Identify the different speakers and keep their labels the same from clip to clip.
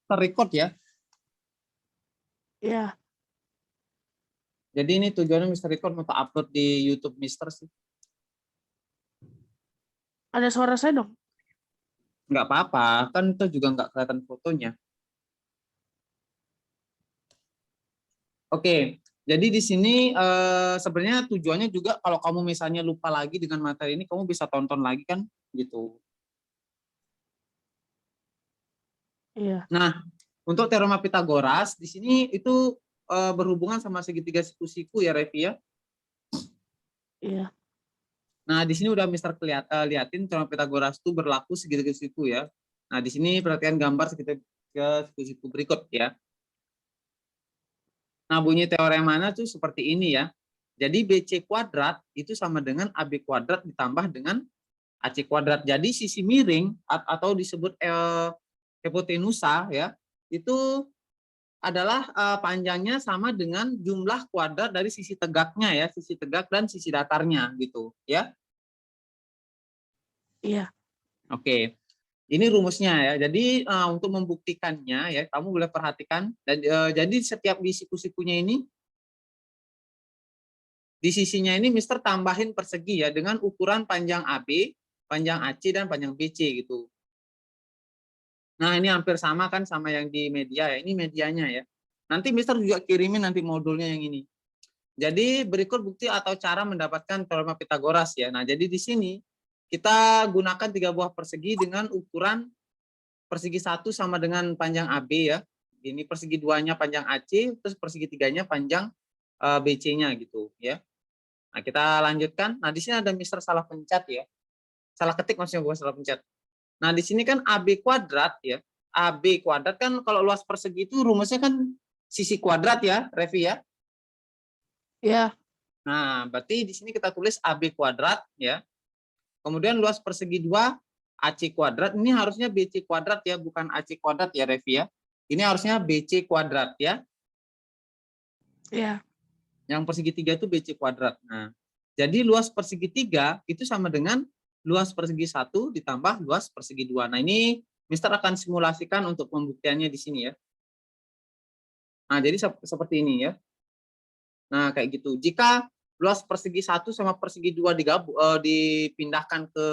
Speaker 1: Terrecord ya.
Speaker 2: Ya,
Speaker 1: Jadi ini tujuannya Mister Record mau upload di YouTube Mister sih.
Speaker 2: ada suara saya dong.
Speaker 1: Nggak apa-apa, kan itu juga nggak kelihatan fotonya. Oke, jadi di sini sebenarnya tujuannya juga kalau kamu misalnya lupa lagi dengan materi ini, kamu bisa tonton lagi kan, gitu.
Speaker 2: Iya,
Speaker 1: Nah, untuk teorema Pitagoras di sini itu berhubungan sama segitiga siku-siku ya, Revi ya.
Speaker 2: iya,
Speaker 1: Nah, di sini udah Mister liatin teorema Pitagoras itu berlaku segitiga siku ya. Nah, di sini perhatikan gambar segitiga siku-siku berikut ya. Nah, bunyi teoremanya tuh seperti ini ya. Jadi BC kuadrat itu sama dengan AB kuadrat ditambah dengan AC kuadrat. Jadi sisi miring atau disebut hipotenusa ya, itu adalah panjangnya sama dengan jumlah kuadrat dari sisi tegaknya ya, sisi tegak dan sisi datarnya gitu ya.
Speaker 2: iya,
Speaker 1: Oke. Ini rumusnya ya. Jadi untuk membuktikannya ya, kamu boleh perhatikan dan jadi setiap di siku-sikunya ini di sisinya ini Mister tambahin persegi ya dengan ukuran panjang AB, panjang AC dan panjang BC gitu. Nah, ini hampir sama kan sama yang di media ya. Ini medianya ya. Nanti Mister juga kirimin nanti modulnya yang ini. Jadi berikut bukti atau cara mendapatkan teorema Pitagoras ya. Nah, jadi di sini kita gunakan 3 buah persegi dengan ukuran persegi 1 sama dengan panjang AB ya. Ini persegi 2-nya panjang AC, terus persegi 3-nya panjang BC-nya gitu ya. Nah, kita lanjutkan. Nah, di sini ada Mister salah pencet ya. Salah ketik maksudnya, bukan salah pencet. Nah, di sini kan AB kuadrat ya. AB kuadrat kan kalau luas persegi itu rumusnya kan sisi kuadrat ya, Revi ya.
Speaker 2: iya,
Speaker 1: Nah, berarti di sini kita tulis AB kuadrat ya. Kemudian luas persegi 2 AC kuadrat. Ini harusnya BC kuadrat ya, bukan AC kuadrat ya, Revi ya. Ini harusnya BC kuadrat ya.
Speaker 2: iya,
Speaker 1: Yang persegi 3 itu BC kuadrat. Nah, jadi luas persegi 3 itu sama dengan luas persegi 1 ditambah luas persegi 2. Nah, ini Mister akan simulasikan untuk pembuktiannya di sini ya. Nah, jadi seperti ini ya. Nah, kayak gitu. Jika luas persegi 1 sama persegi 2 dipindahkan ke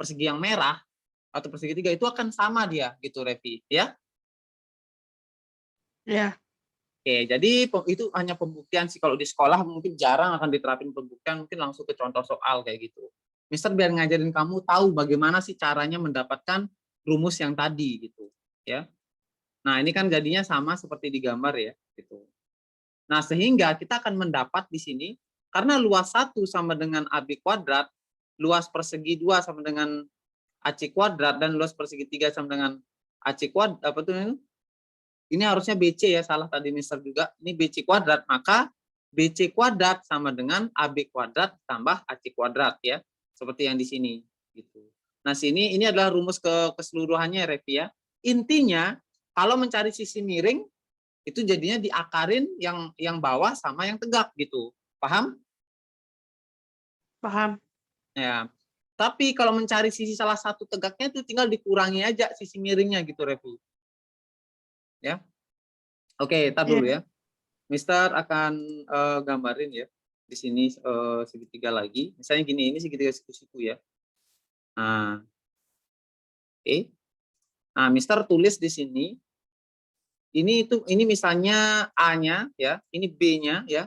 Speaker 1: persegi yang merah atau persegi 3 itu akan sama dia gitu, Revi, ya.
Speaker 2: iya,
Speaker 1: Oke, jadi itu hanya pembuktian sih, kalau di sekolah mungkin jarang akan diterapin pembuktian, mungkin langsung ke contoh soal kayak gitu. Mister biar ngajarin kamu tahu bagaimana sih caranya mendapatkan rumus yang tadi gitu, ya. Nah, ini kan jadinya sama seperti di gambar ya, gitu. Nah, sehingga kita akan mendapat di sini, karena luas 1 sama dengan AB kuadrat, luas persegi 2 sama dengan AC kuadrat, dan luas persegi 3 sama dengan AC kuadrat, apa tuh ini harusnya BC ya, salah tadi Mister juga. Ini BC kuadrat, maka BC kuadrat sama dengan AB kuadrat tambah AC kuadrat ya. Seperti yang di sini gitu. Nah, sini ini adalah rumus keseluruhannya, Revi ya. Intinya kalau mencari sisi miring itu jadinya diakarin yang bawah sama yang tegak gitu. Paham?
Speaker 2: paham.
Speaker 1: Ya. Tapi kalau mencari sisi salah satu tegaknya itu tinggal dikurangi aja sisi miringnya gitu, Revi. Ya. Oke, tar
Speaker 2: Iya,
Speaker 1: dulu ya. Mister akan gambarin ya di sini segitiga lagi. Misalnya gini, ini segitiga siku-siku ya. Nah, oke. Nah, Mister tulis di sini. Ini misalnya A-nya ya, ini B-nya ya.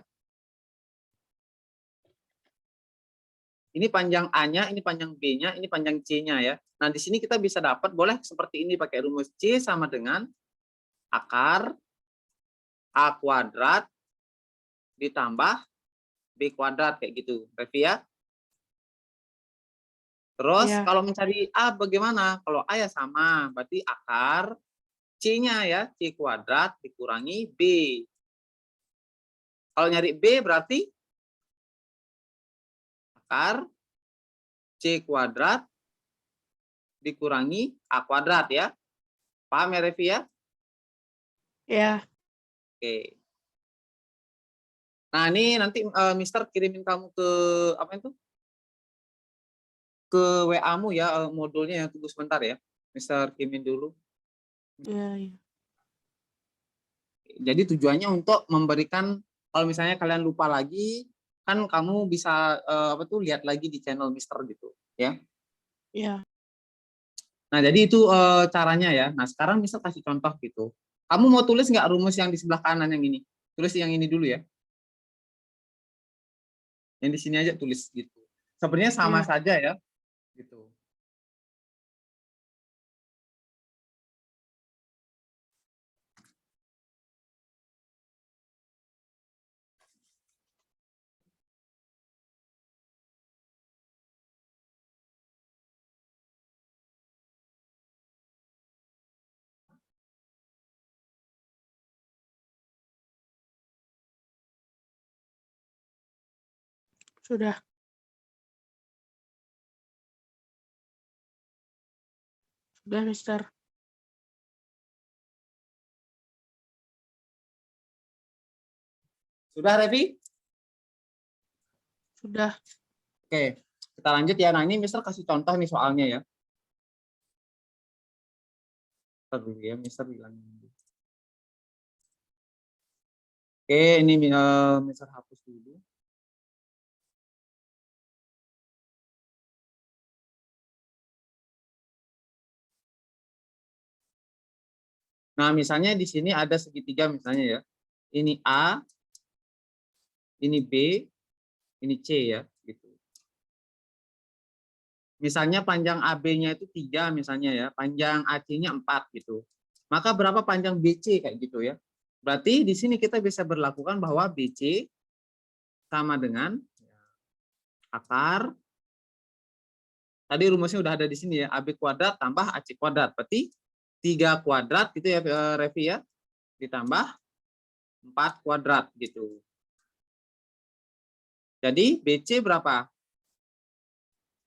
Speaker 1: Ini panjang A-nya, ini panjang B-nya, ini panjang C-nya ya. Nah, di sini kita bisa dapat boleh seperti ini pakai rumus C sama dengan akar A kuadrat ditambah B kuadrat kayak gitu. Revi ya. Terus
Speaker 2: iya,
Speaker 1: kalau mencari A bagaimana? Kalau A ya sama, berarti akar C-nya ya, C kuadrat dikurangi B. Kalau nyari B berarti akar C kuadrat dikurangi A kuadrat ya. Paham ya, Revi ya?
Speaker 2: iya,
Speaker 1: Oke. Nah, ini nanti Mister kirimin kamu ke apa itu? Ke WA-mu ya, modulnya ya, tunggu sebentar ya. Mister Kimin dulu.
Speaker 2: Iya, iya.
Speaker 1: Jadi tujuannya untuk memberikan, kalau misalnya kalian lupa lagi, kan kamu bisa apa tuh lihat lagi di channel Mister gitu, ya.
Speaker 2: Iya.
Speaker 1: Nah, jadi itu caranya ya. Nah, sekarang Mister kasih contoh gitu. Kamu mau tulis nggak rumus yang di sebelah kanan yang ini? Tulis yang ini dulu ya. Yang di sini aja tulis gitu. Sebenarnya sama
Speaker 2: Iya.
Speaker 1: saja ya, gitu.
Speaker 2: Sudah. Sudah, Mister.
Speaker 1: Sudah, Revi?
Speaker 2: Sudah.
Speaker 1: Oke, kita lanjut ya. Nah, ini Mister kasih contoh nih soalnya ya. Ntar dulu ya, Mister bilang. Oke, ini Mister hapus dulu. Nah, misalnya di sini ada segitiga misalnya ya. Ini A, ini B, ini C ya, gitu. Misalnya panjang AB-nya itu 3 misalnya ya, panjang AC-nya 4 gitu. Maka berapa panjang BC kayak gitu ya. Berarti di sini kita bisa berlakukan bahwa BC sama dengan akar, tadi rumusnya udah ada di sini ya, AB kuadrat tambah AC kuadrat. Berarti 3 kuadrat gitu ya, Revi ya, ditambah 4 kuadrat gitu. Jadi BC berapa?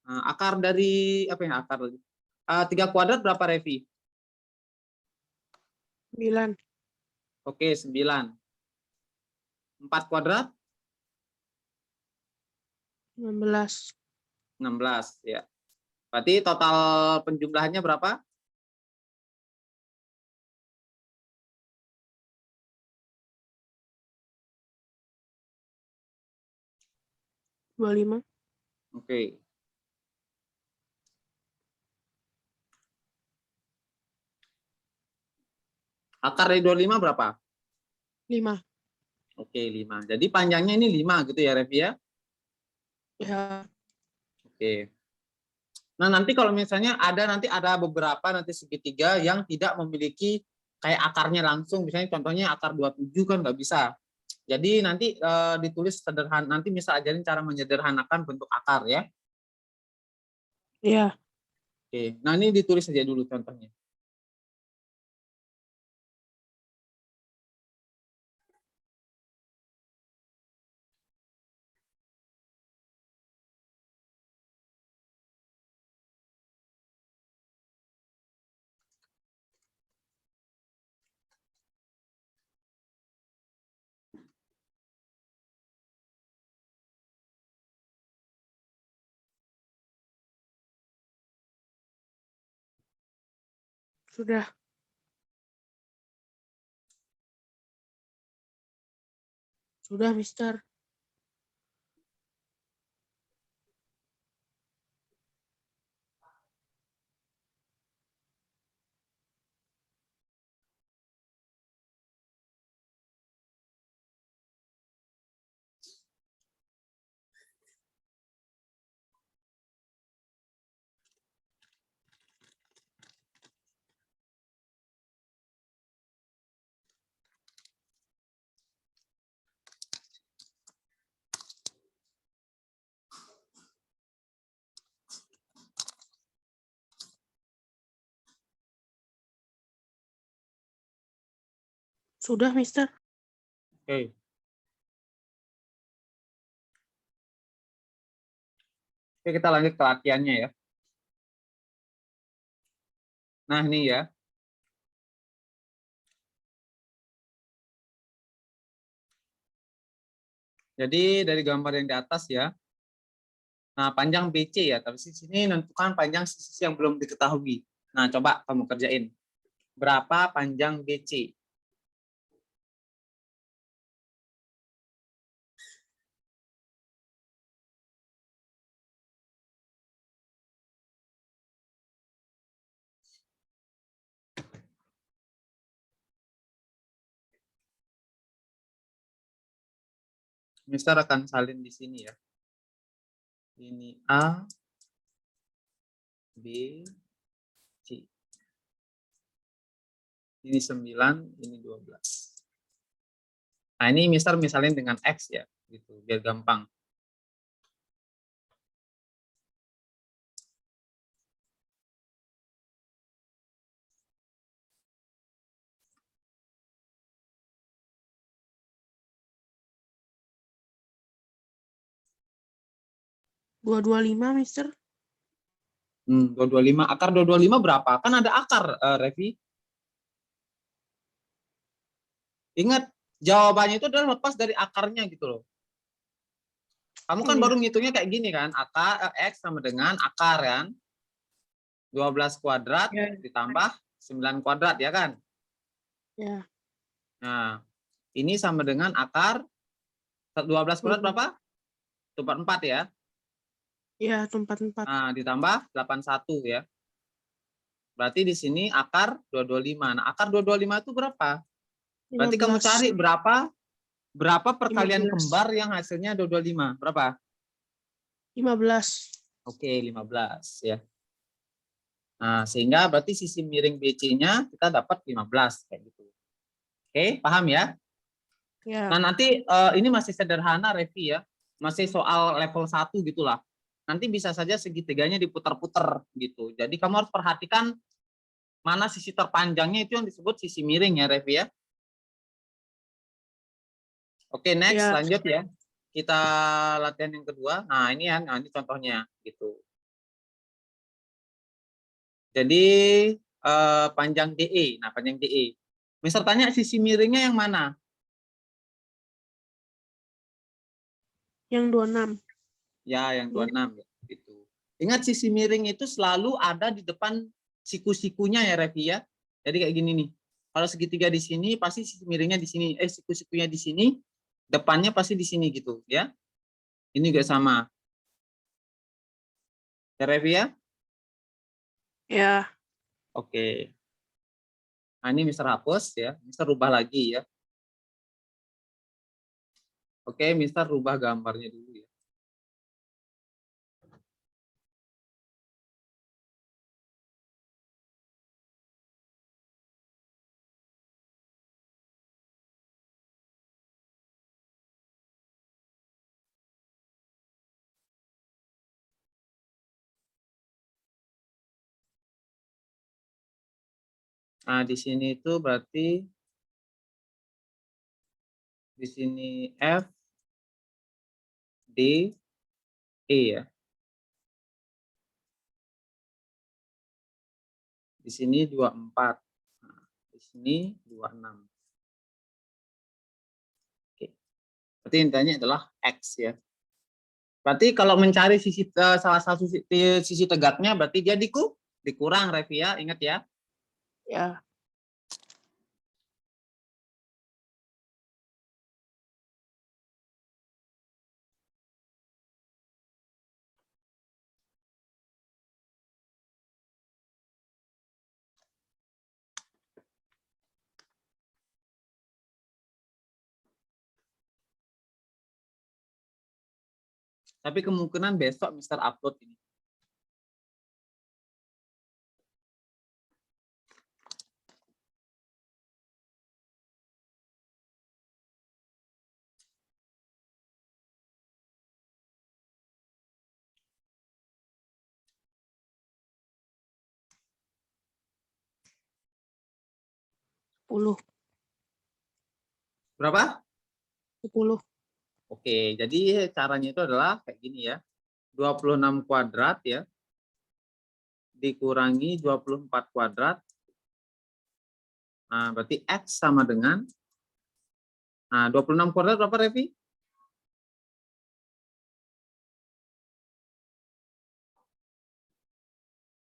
Speaker 1: Akar dari apa ya, akar lagi? 3 kuadrat berapa, Revi?
Speaker 2: 9.
Speaker 1: Oke, 9. 4 kuadrat
Speaker 2: 16.
Speaker 1: 16 ya. Berarti total penjumlahannya berapa?
Speaker 2: 25.
Speaker 1: Oke. Akar dari 25 berapa?
Speaker 2: 5.
Speaker 1: Oke, 5. Jadi panjangnya ini 5 gitu ya, Revi ya?
Speaker 2: Ya.
Speaker 1: Oke. Nah, nanti kalau misalnya nanti ada beberapa nanti segitiga yang tidak memiliki kayak akarnya langsung, misalnya contohnya akar 27 kan nggak bisa. Jadi nanti ditulis sederhana, nanti bisa ajarin cara menyederhanakan bentuk akar ya.
Speaker 2: Iya.
Speaker 1: Oke. Nah, ini ditulis saja dulu contohnya.
Speaker 2: Sudah. Sudah, Mister. Sudah, Mister.
Speaker 1: Oke. Oke, kita lanjut ke latihannya ya. Nah, ini ya. Jadi dari gambar yang di atas ya. Nah, panjang BC ya, tapi di sini menentukan panjang sisi yang belum diketahui. Nah, coba kamu kerjain. Berapa panjang BC? Mister akan salin di sini ya. Ini A, B, C. Ini 9, ini 12. Nah, ini Mister misalin dengan X ya, gitu, biar gampang.
Speaker 2: Dua 225, Mister.
Speaker 1: 225. Akar 225 berapa? Kan ada akar, Revi. Ingat, jawabannya itu adalah lepas dari akarnya gitu loh. Kamu kan
Speaker 2: Iya.
Speaker 1: baru ngitungnya kayak gini kan, akar X sama dengan akar kan. 12 kuadrat
Speaker 2: Ya.
Speaker 1: ditambah 9 kuadrat ya kan.
Speaker 2: Ya.
Speaker 1: Nah, ini sama dengan akar 12 kuadrat berapa? 4 ya.
Speaker 2: Ya, tempat 4.
Speaker 1: Nah, ditambah 81 ya. Berarti di sini akar 225. Nah, akar 225 itu berapa? Berarti kamu cari berapa perkalian
Speaker 2: 15.
Speaker 1: kembar yang hasilnya 225? Berapa?
Speaker 2: 15.
Speaker 1: Oke, 15 ya. Nah, sehingga berarti sisi miring BC-nya kita dapat 15 kayak gitu. Oke, paham ya?
Speaker 2: Ya.
Speaker 1: Nah, nanti ini masih sederhana Revi ya. Masih soal level 1 gitulah. Nanti bisa saja segitiganya diputar-putar gitu. Jadi kamu harus perhatikan mana sisi terpanjangnya, itu yang disebut sisi miring ya Revi ya. Oke, next
Speaker 2: Ya.
Speaker 1: lanjut ya. Kita latihan yang kedua. Nah, ini ya, nah, ini contohnya gitu. Jadi panjang DE. Nah, panjang DE. Misal tanya sisi miringnya yang mana?
Speaker 2: Yang 26.
Speaker 1: Ya, yang 26 ya, gitu. Ingat sisi miring itu selalu ada di depan siku-sikunya ya, Revi ya. Jadi kayak gini nih. Kalau segitiga di sini, pasti sisi miringnya di sini. Siku-sikunya di sini, depannya pasti di sini gitu ya. Ini juga sama. Ya, Revi ya?
Speaker 2: Ya.
Speaker 1: Oke. Nah, ini Mister hapus ya. Mister rubah lagi ya. Oke, Mister rubah gambarnya dulu ya. Nah, di sini itu berarti di sini F, D, E ya. Di sini 24. Nah, di sini 26. Oke. Berarti intinya adalah X ya. Berarti kalau mencari salah satu sisi tegaknya berarti dia dikurang Revi ya, ingat ya.
Speaker 2: Ya.
Speaker 1: Tapi kemungkinan besok Mister upload ini.
Speaker 2: Sepuluh.
Speaker 1: Berapa?
Speaker 2: 10.
Speaker 1: Oke, jadi caranya itu adalah kayak gini ya. 26 kuadrat ya. Dikurangi 24 kuadrat. Nah, berarti X sama dengan, nah 26 kuadrat berapa Revi?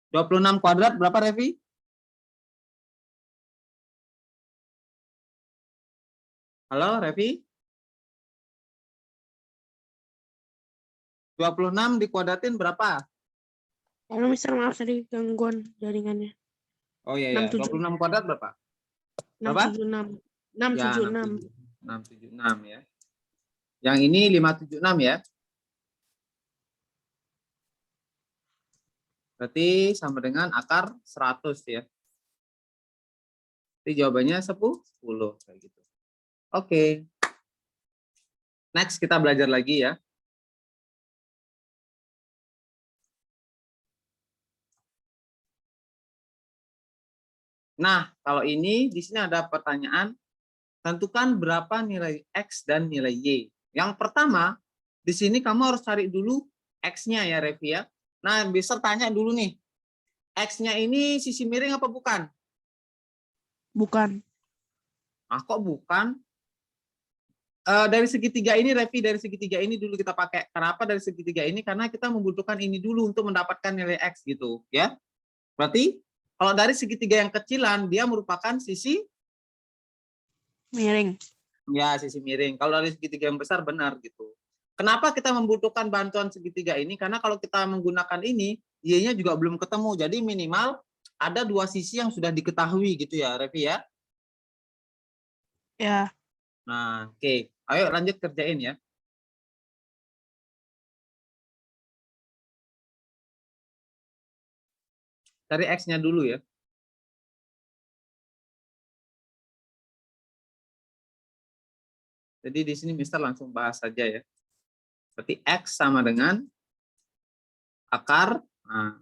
Speaker 1: 26 kuadrat berapa, Revi? Halo, Revi? 26 dikuadratin berapa?
Speaker 2: Halo, Mister, maaf tadi gangguan jaringannya.
Speaker 1: Oh iya ya, 26 kuadrat berapa? Berapa?
Speaker 2: 676.
Speaker 1: Ya,
Speaker 2: 676.
Speaker 1: 676 ya. Yang ini 576 ya. Berarti sama dengan akar 100 ya. Jadi jawabannya 10 kayak gitu. Oke. Next kita belajar lagi ya. Nah, kalau ini di sini ada pertanyaan, tentukan berapa nilai X dan nilai Y. Yang pertama, di sini kamu harus cari dulu X-nya ya, Revi ya. Nah, bisa tanya dulu nih, X-nya ini sisi miring apa bukan?
Speaker 2: Bukan.
Speaker 1: Ah, kok bukan? Dari segitiga ini, Revi, dari segitiga ini dulu kita pakai. Kenapa dari segitiga ini? Karena kita membutuhkan ini dulu untuk mendapatkan nilai X gitu, ya. Berarti kalau dari segitiga yang kecilan, dia merupakan sisi
Speaker 2: Miring.
Speaker 1: ya, sisi miring. Kalau dari segitiga yang besar benar gitu. Kenapa kita membutuhkan bantuan segitiga ini? Karena kalau kita menggunakan ini, Y-nya juga belum ketemu. Jadi minimal ada dua sisi yang sudah diketahui gitu ya, Revi ya.
Speaker 2: Ya.
Speaker 1: Nah, oke. Ayo lanjut kerjain ya. Cari X-nya dulu ya. Jadi di sini Mister langsung bahas saja ya. Berarti X sama dengan akar. Nah,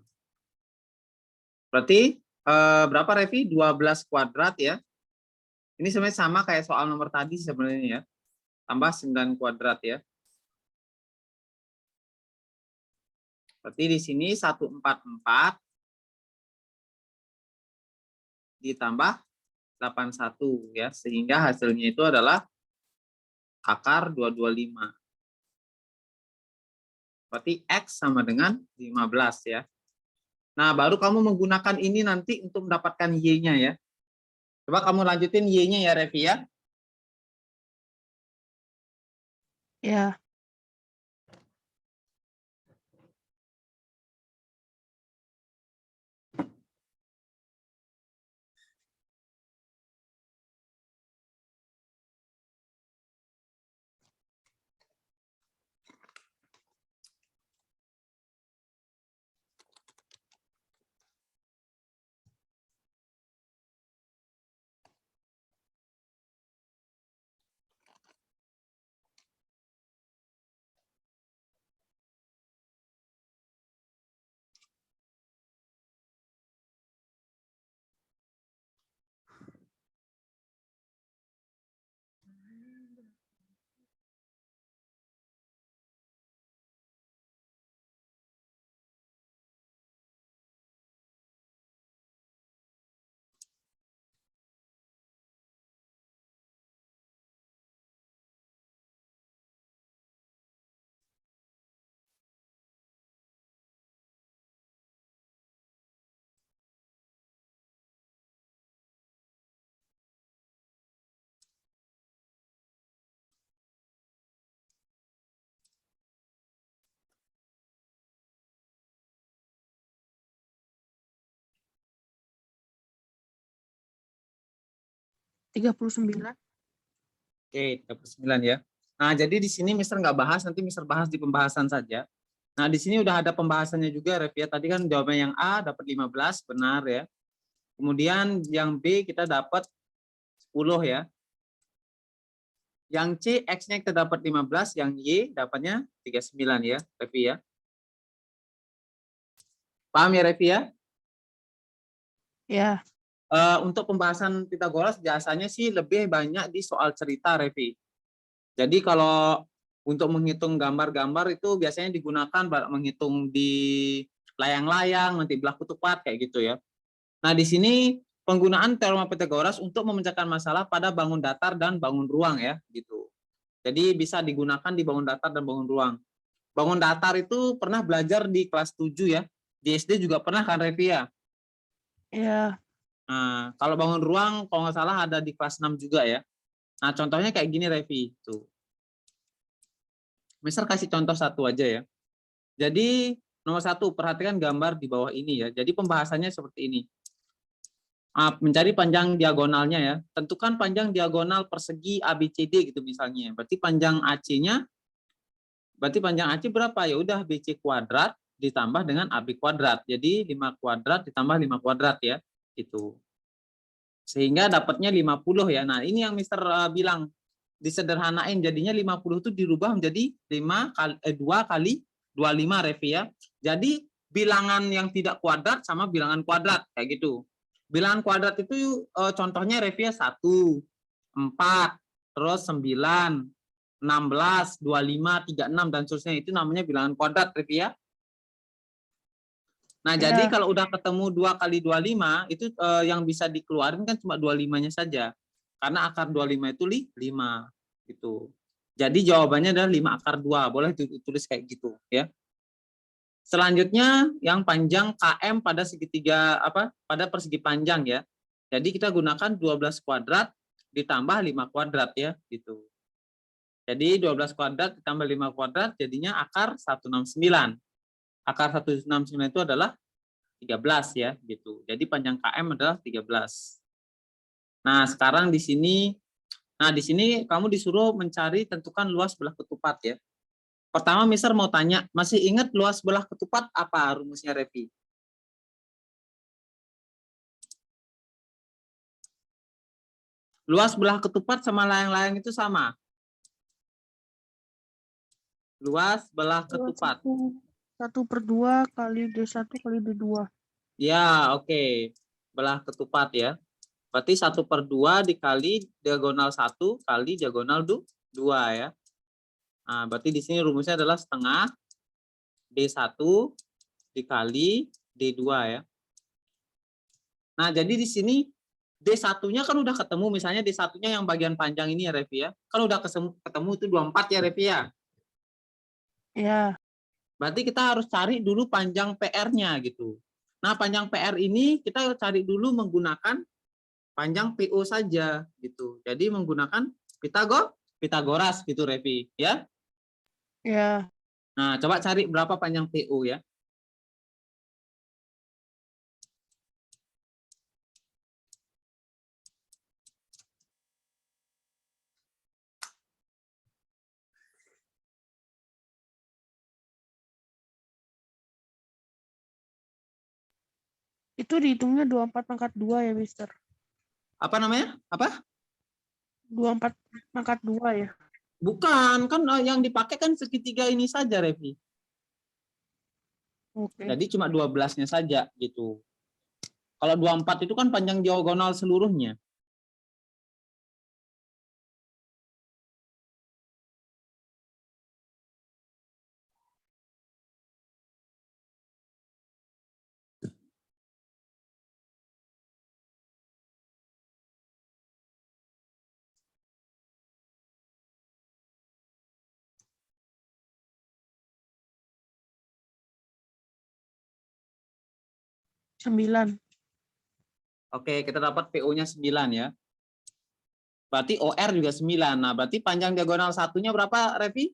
Speaker 1: berarti berapa, Revi? 12 kuadrat ya. Ini sebenarnya sama kayak soal nomor tadi sebenarnya ya. Tambah 9 kuadrat ya. Berarti di sini 144 ditambah 81 ya. Sehingga hasilnya itu adalah akar 225. Berarti X sama dengan 15 ya. Nah, baru kamu menggunakan ini nanti untuk mendapatkan Y-nya ya. Coba kamu lanjutin Y-nya ya, Revi ya.
Speaker 2: Ya. Tiga puluh sembilan.
Speaker 1: Oke, 39 ya. Nah, jadi di sini Mister nggak bahas, nanti Mister bahas di pembahasan saja. Nah, di sini udah ada pembahasannya juga, Rev ya. Tadi kan jawabannya yang A dapat 15, benar ya. Kemudian yang B kita dapat 10 ya. Yang C, X-nya kita dapat 15, yang Y dapatnya 39 ya, Revi ya. Paham ya, Revi ya?
Speaker 2: Ya.
Speaker 1: Untuk pembahasan Pitagoras biasanya sih lebih banyak di soal cerita, Revi. Jadi kalau untuk menghitung gambar-gambar itu biasanya digunakan menghitung di layang-layang, nanti belah ketupat kayak gitu ya. Nah, di sini penggunaan teorema Pitagoras untuk memecahkan masalah pada bangun datar dan bangun ruang ya, gitu. Jadi bisa digunakan di bangun datar dan bangun ruang. Bangun datar itu pernah belajar di kelas 7 ya. Di SD juga pernah kan, Revi ya?
Speaker 2: Ya.
Speaker 1: Nah, kalau bangun ruang, kalau nggak salah ada di kelas 6 juga ya. Nah, contohnya kayak gini, Revi. Tuh. Mister kasih contoh satu aja ya. Jadi, nomor satu, perhatikan gambar di bawah ini ya. Jadi, pembahasannya seperti ini. Mencari panjang diagonalnya ya. Tentukan panjang diagonal persegi ABCD gitu misalnya. Berarti panjang AC berapa? Ya udah BC kuadrat ditambah dengan AB kuadrat. Jadi 5 kuadrat ditambah 5 kuadrat ya. Gitu. Sehingga dapatnya 50 ya. Nah, ini yang Mister bilang disederhanain, jadinya 50 itu dirubah menjadi 2 kali 25 Revi ya. Jadi bilangan yang tidak kuadrat sama bilangan kuadrat kayak gitu. Bilangan kuadrat itu contohnya Revi ya 1, 4, terus 9, 16, 25, 36 dan seterusnya, itu namanya bilangan kuadrat Revi ya. Nah, jadi
Speaker 2: Ya.
Speaker 1: kalau udah ketemu 2 kali 25 itu yang bisa dikeluarin kan cuma 25-nya saja. Karena akar 25 itu 5 gitu. Jadi jawabannya adalah 5 akar 2. Boleh ditulis kayak gitu ya. Selanjutnya yang panjang KM pada segitiga pada persegi panjang ya. Jadi kita gunakan 12 kuadrat ditambah 5 kuadrat ya gitu. Jadi 12 kuadrat ditambah 5 kuadrat jadinya akar 169. Akar 169 itu adalah 13 ya gitu. Jadi panjang KM adalah 13. Nah, sekarang di sini kamu disuruh mencari tentukan luas belah ketupat ya. Pertama, Mister mau tanya, masih ingat luas belah ketupat apa rumusnya, Revi? Luas belah ketupat sama layang-layang itu sama. Luas belah ketupat.
Speaker 2: 1/2 kali D1 kali D2.
Speaker 1: Ya, oke. Belah ketupat ya. Berarti 1/2 dikali diagonal 1 kali diagonal 2 ya. Nah, berarti di sini rumusnya adalah setengah D1 dikali D2 ya. Nah, jadi di sini D1-nya kan udah ketemu, misalnya D1-nya yang bagian panjang ini ya, Revi ya. Kan udah ketemu itu 24 ya, Revi ya.
Speaker 2: Ya.
Speaker 1: Berarti kita harus cari dulu panjang PR-nya gitu. Nah, panjang PR ini kita cari dulu menggunakan panjang PO saja gitu. Jadi menggunakan Pitagoras gitu, Revi ya.
Speaker 2: Ya.
Speaker 1: Nah, coba cari berapa panjang PO ya.
Speaker 2: Itu dihitungnya 24/2 ya, Mister.
Speaker 1: Apa namanya? Apa?
Speaker 2: 24/2 ya.
Speaker 1: Bukan, kan yang dipakai kan segitiga ini saja, Revi.
Speaker 2: Oke.
Speaker 1: Jadi cuma 12-nya saja gitu. Kalau 24 itu kan panjang diagonal seluruhnya.
Speaker 2: Sembilan.
Speaker 1: Oke, kita dapat PO-nya 9 ya. Berarti OR juga 9. Nah, berarti panjang diagonal satunya berapa, Revi?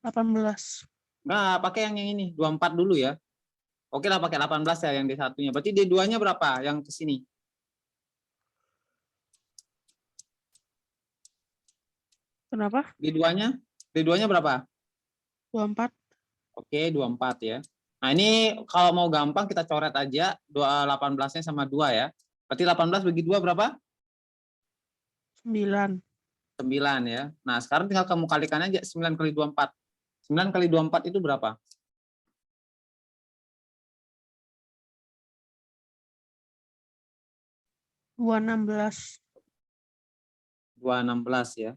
Speaker 2: 18.
Speaker 1: Enggak, pakai yang ini. 24 dulu ya. Oke lah, pakai 18 ya yang D1-nya. Berarti D2-nya berapa yang ke sini?
Speaker 2: Kenapa?
Speaker 1: D2-nya? D2-nya berapa?
Speaker 2: 24.
Speaker 1: Oke, 24 ya. Nah, ini kalau mau gampang kita coret aja 18-nya sama 2 ya. Berarti 18 bagi 2 berapa?
Speaker 2: 9.
Speaker 1: 9 ya. Nah, sekarang tinggal kamu kalikan aja 9 kali 24. 9 kali 24 itu berapa?
Speaker 2: 216.
Speaker 1: 216 ya.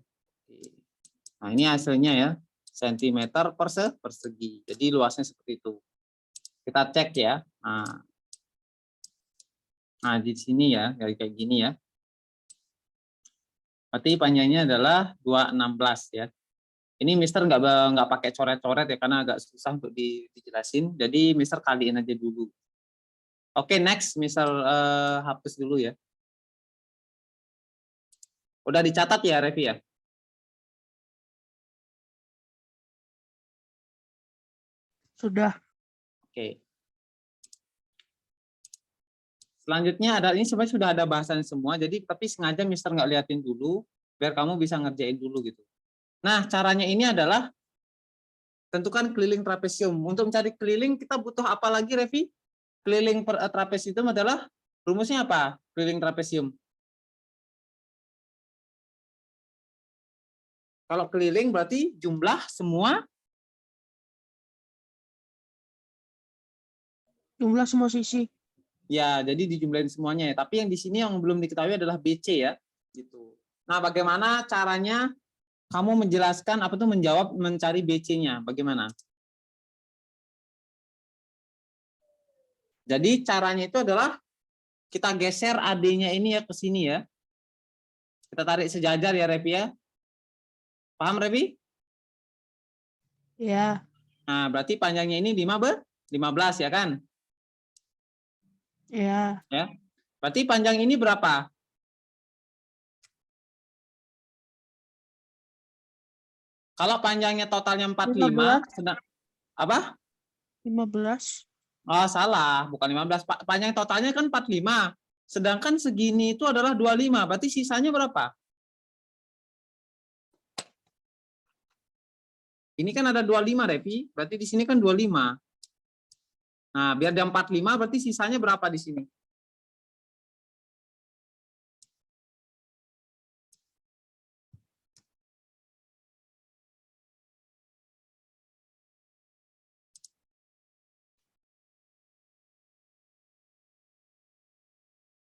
Speaker 1: Nah, ini hasilnya ya. Sentimeter persegi. Jadi luasnya seperti itu. Kita cek ya. Nah, di sini ya, kayak gini ya. Berarti panjangnya adalah 216 ya. Ini Mister nggak pakai coret-coret ya karena agak susah untuk dijelasin. Jadi Mister kaliin aja dulu. Oke, next Mister hapus dulu ya. Udah dicatat ya, Revi ya?
Speaker 2: Sudah.
Speaker 1: Oke. Selanjutnya ada ini sebenarnya sudah ada bahasan semua, jadi tapi sengaja Mister nggak liatin dulu biar kamu bisa ngerjain dulu gitu. Nah, caranya ini adalah tentukan keliling trapesium. Untuk mencari keliling kita butuh apa lagi, Revi? Keliling trapesium adalah rumusnya apa? Keliling trapesium. Kalau keliling berarti jumlah semua
Speaker 2: Jumlah semua sisi.
Speaker 1: ya, jadi dijumlahin semuanya ya. Tapi yang di sini yang belum diketahui adalah BC ya, gitu. Nah, bagaimana caranya kamu menjelaskan apa tuh menjawab mencari BC-nya? Bagaimana? Jadi caranya itu adalah kita geser AD-nya ini ya ke sini ya. Kita tarik sejajar ya, Revi ya. Paham, Revi?
Speaker 2: Ya.
Speaker 1: Nah, berarti panjangnya ini 15 ya kan?
Speaker 2: Ya.
Speaker 1: Ya. Berarti panjang ini berapa? Kalau panjangnya totalnya 45,
Speaker 2: 15.
Speaker 1: sedang apa?
Speaker 2: 15.
Speaker 1: Oh, salah, bukan 15. Panjang totalnya kan 45. Sedangkan segini itu adalah 25. Berarti sisanya berapa? Ini kan ada 25, Revi. Berarti di sini kan 25. Nah, biar dia 45 berarti sisanya berapa di sini?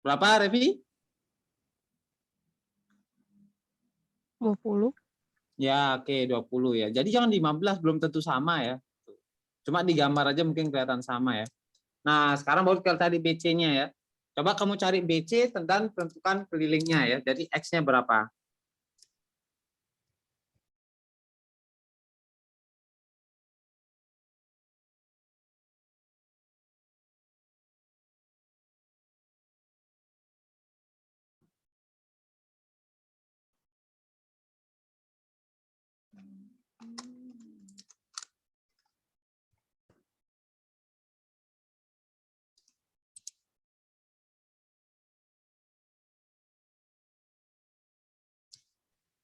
Speaker 1: Berapa, Revi?
Speaker 2: 20.
Speaker 1: Ya, oke, 20 ya. Jadi jangan 15, belum tentu sama ya. Cuma digambar aja mungkin kelihatan sama ya. Nah, sekarang baru kita cari BC-nya ya. Coba kamu cari BC dan tentukan kelilingnya ya. Jadi X-nya berapa?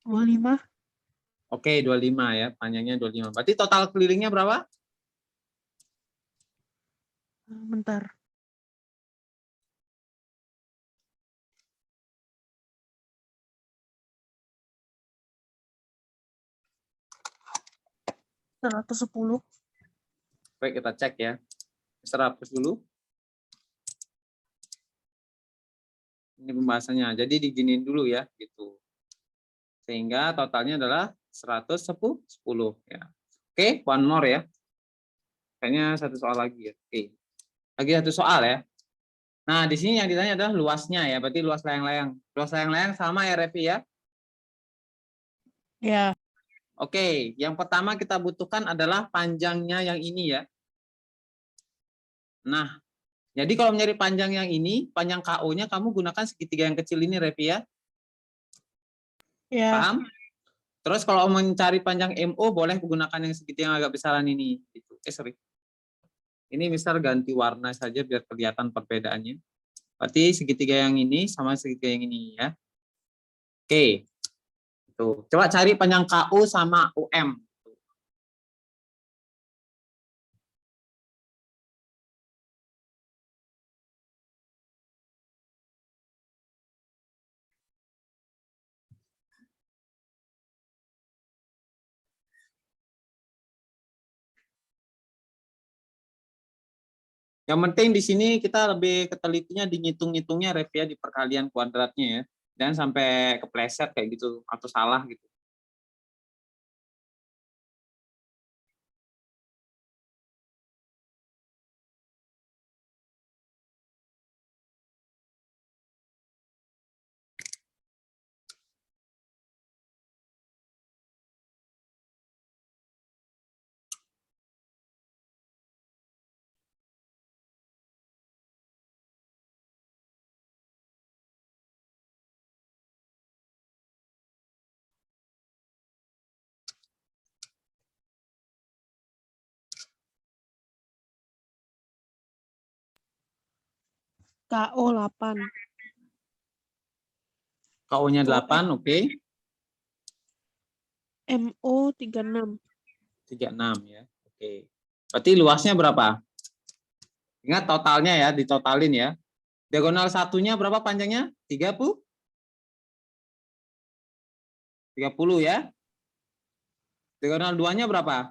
Speaker 2: Dua puluh lima.
Speaker 1: Oke, 25 ya. Panjangnya 25. Berarti total kelilingnya berapa?
Speaker 2: Bentar. Seratus 10.
Speaker 1: Baik, kita cek ya. Bisa hapus dulu. Ini pembahasannya. Jadi diginiin dulu ya, gitu. Sehingga totalnya adalah 110 ya. Oke, one more ya. Kayaknya satu soal lagi ya. Oke. Lagi satu soal ya. Nah, di sini yang ditanya adalah luasnya ya, berarti luas layang-layang. Luas layang-layang sama ya, Revi ya.
Speaker 2: Ya.
Speaker 1: Oke, yang pertama kita butuhkan adalah panjangnya yang ini ya. Nah, jadi kalau mencari panjang yang ini, panjang KO-nya kamu gunakan segitiga yang kecil ini, Revi ya.
Speaker 2: Ya.
Speaker 1: Paham? Terus kalau mencari panjang MO, boleh menggunakan yang segitiga yang agak besaran ini. Gitu. Sorry. Ini misal ganti warna saja biar kelihatan perbedaannya. Berarti segitiga yang ini sama segitiga yang ini ya. Oke. Tuh. Coba cari panjang KO sama UM. Yang penting di sini kita lebih ketelitinya di ngitung-ngitungnya, Rev ya, di perkalian kuadratnya ya. Dan sampai kepleset kayak gitu atau salah gitu.
Speaker 2: KO 8.
Speaker 1: KO-nya 8, oke.
Speaker 2: MO 36.
Speaker 1: 36 ya. Oke. Berarti luasnya berapa? Ingat totalnya ya, ditotalin ya. Diagonal satunya berapa panjangnya? 30? 30 ya. Diagonal 2-nya berapa?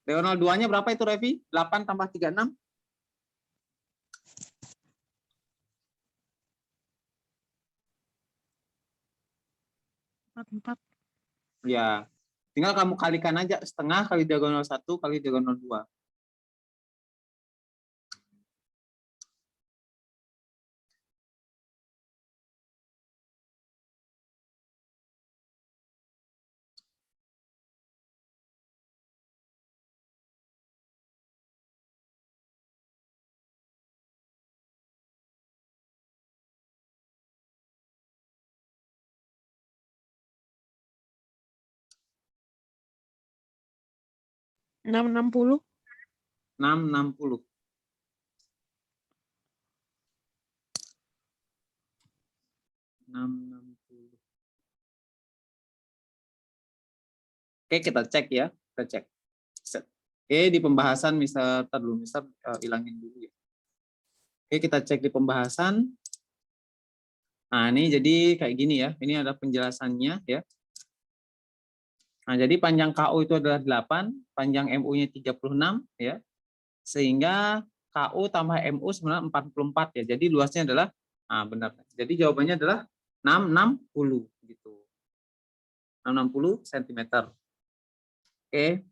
Speaker 1: Diagonal 2-nya berapa itu, Revi? 8 tambah 36?
Speaker 2: 44.
Speaker 1: Ya. Tinggal kamu kalikan aja setengah kali diagonal 1 kali diagonal 2.
Speaker 2: Enam 60.
Speaker 1: 660. Oke, kita cek ya. Kita cek. Set. Oke, di pembahasan Mister dulu, Mister hilangin dulu ya. Oke, kita cek di pembahasan. Nah, ini jadi kayak gini ya. Ini ada penjelasannya ya. Nah, jadi panjang KO itu adalah 8, panjang MU-nya 36 ya. Sehingga KO tambah MU sebenarnya 44 ya. Jadi luasnya adalah benar. Jadi jawabannya adalah 660 gitu. 660 cm. Oke.